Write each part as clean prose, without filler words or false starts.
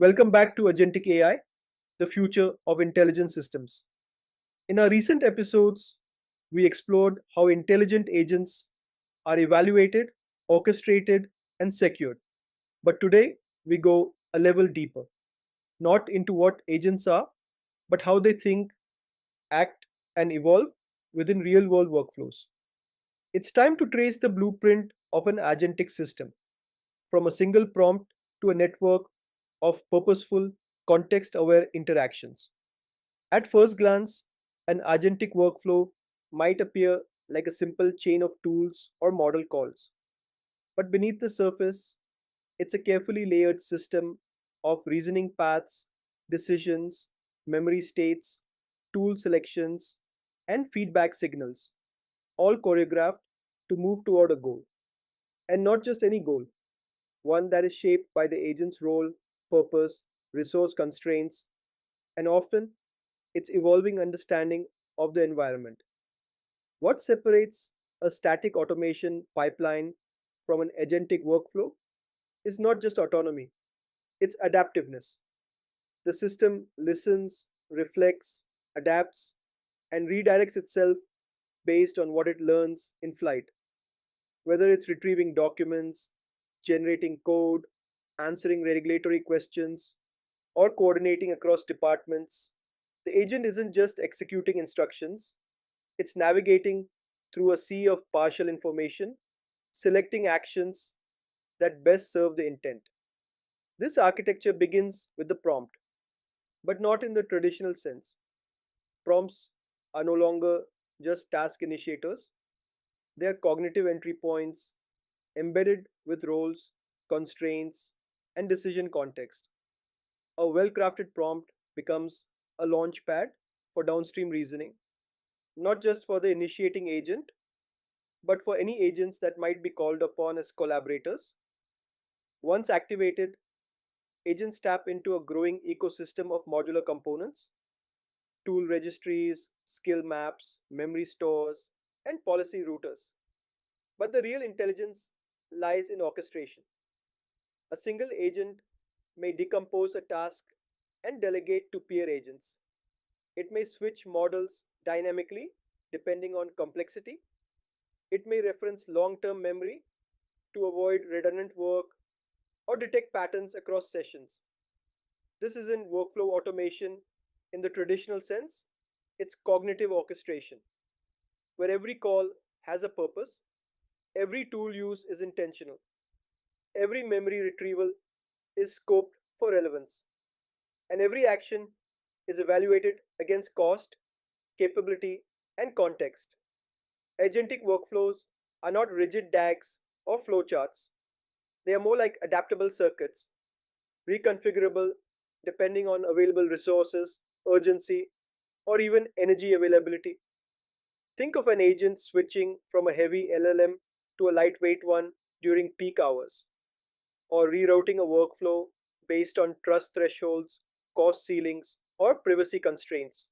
Welcome back to Agentic AI, the future of intelligent systems. In our recent episodes, we explored how intelligent agents are evaluated, orchestrated, and secured. But today, we go a level deeper, not into what agents are, but how they think, act, and evolve within real world workflows. It's time to trace the blueprint of an agentic system, from a single prompt to a network of purposeful, context aware interactions. At first glance, an agentic workflow might appear like a simple chain of tools or model calls, but beneath the surface, it's a carefully layered system of reasoning paths, decisions, memory states, tool selections, and feedback signals, all choreographed to move toward a goal. And not just any goal, one that is shaped by the agent's role, purpose, resource constraints, and often its evolving understanding of the environment. What separates a static automation pipeline from an agentic workflow is not just autonomy, it's adaptiveness. The system listens, reflects, adapts, and redirects itself based on what it learns in flight, whether it's retrieving documents, generating code, answering regulatory questions, or coordinating across departments. The agent isn't just executing instructions, it's navigating through a sea of partial information, selecting actions that best serve the intent. This architecture begins with the prompt, but not in the traditional sense. Prompts are no longer just task initiators, they are cognitive entry points embedded with roles, constraints, and decision context. A well crafted prompt becomes a launch pad for downstream reasoning, not just for the initiating agent, but for any agents that might be called upon as collaborators. Once activated, agents tap into a growing ecosystem of modular components, tool registries, skill maps, memory stores, and policy routers. But the real intelligence lies in orchestration. A single agent may decompose a task and delegate to peer agents. It may switch models dynamically depending on complexity. It may reference long term memory to avoid redundant work or detect patterns across sessions. This isn't workflow automation in the traditional sense, it's cognitive orchestration, where every call has a purpose, every tool use is intentional, every memory retrieval is scoped for relevance, and every action is evaluated against cost, capability, and context. Agentic workflows are not rigid DAGs or flowcharts. They are more like adaptable circuits, reconfigurable depending on available resources, urgency, or even energy availability. Think of an agent switching from a heavy LLM to a lightweight one during peak hours, or rerouting a workflow based on trust thresholds, cost ceilings, or privacy constraints.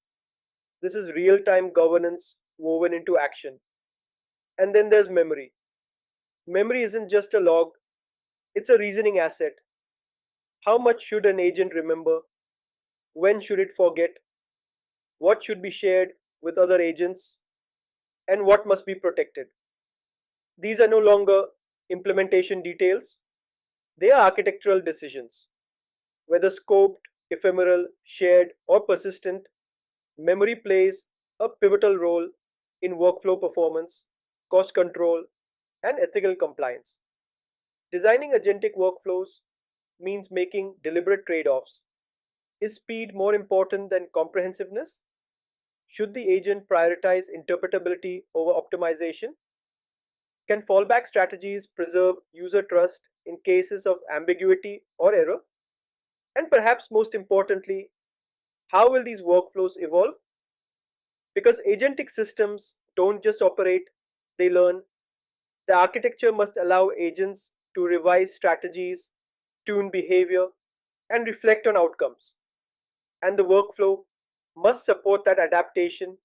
This is real time governance woven into action. And then there's memory. Memory isn't just a log, it's a reasoning asset. How much should an agent remember? When should it forget? What should be shared with other agents? And what must be protected? These are no longer implementation details, they are architectural decisions. Whether scoped, ephemeral, shared, or persistent, memory plays a pivotal role in workflow performance, cost control, and ethical compliance. Designing agentic workflows means making deliberate trade offs. Is speed more important than comprehensiveness? Should the agent prioritize interpretability over optimization? Can fallback strategies preserve user trust in cases of ambiguity or error? And perhaps most importantly, how will these workflows evolve? Because agentic systems don't just operate, they learn. The architecture must allow agents to revise strategies, tune behavior, and reflect on outcomes. And the workflow must support that adaptation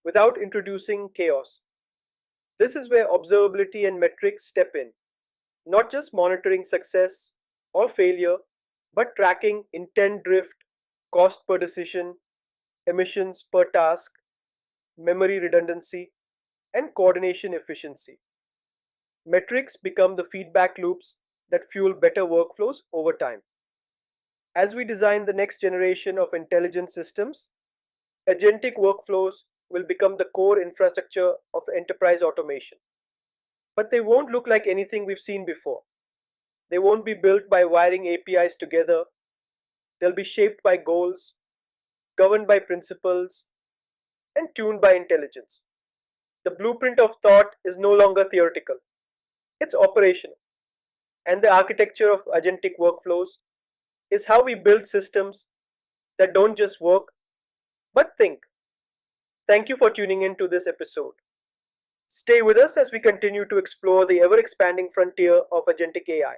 without introducing chaos. This is where observability and metrics step in, not just monitoring success or failure, but tracking intent drift, cost per decision, emissions per task, memory redundancy, and coordination efficiency. Metrics become the feedback loops that fuel better workflows over time. As we design the next generation of intelligent systems, agentic workflows will become the core infrastructure of enterprise automation. But they won't look like anything we've seen before. They won't be built by wiring APIs together. They'll be shaped by goals, governed by principles, and tuned by intelligence. The blueprint of thought is no longer theoretical, it's operational. And the architecture of agentic workflows is how we build systems that don't just work, but think. Thank you for tuning in to this episode. Stay with us as we continue to explore the ever expanding frontier of agentic AI.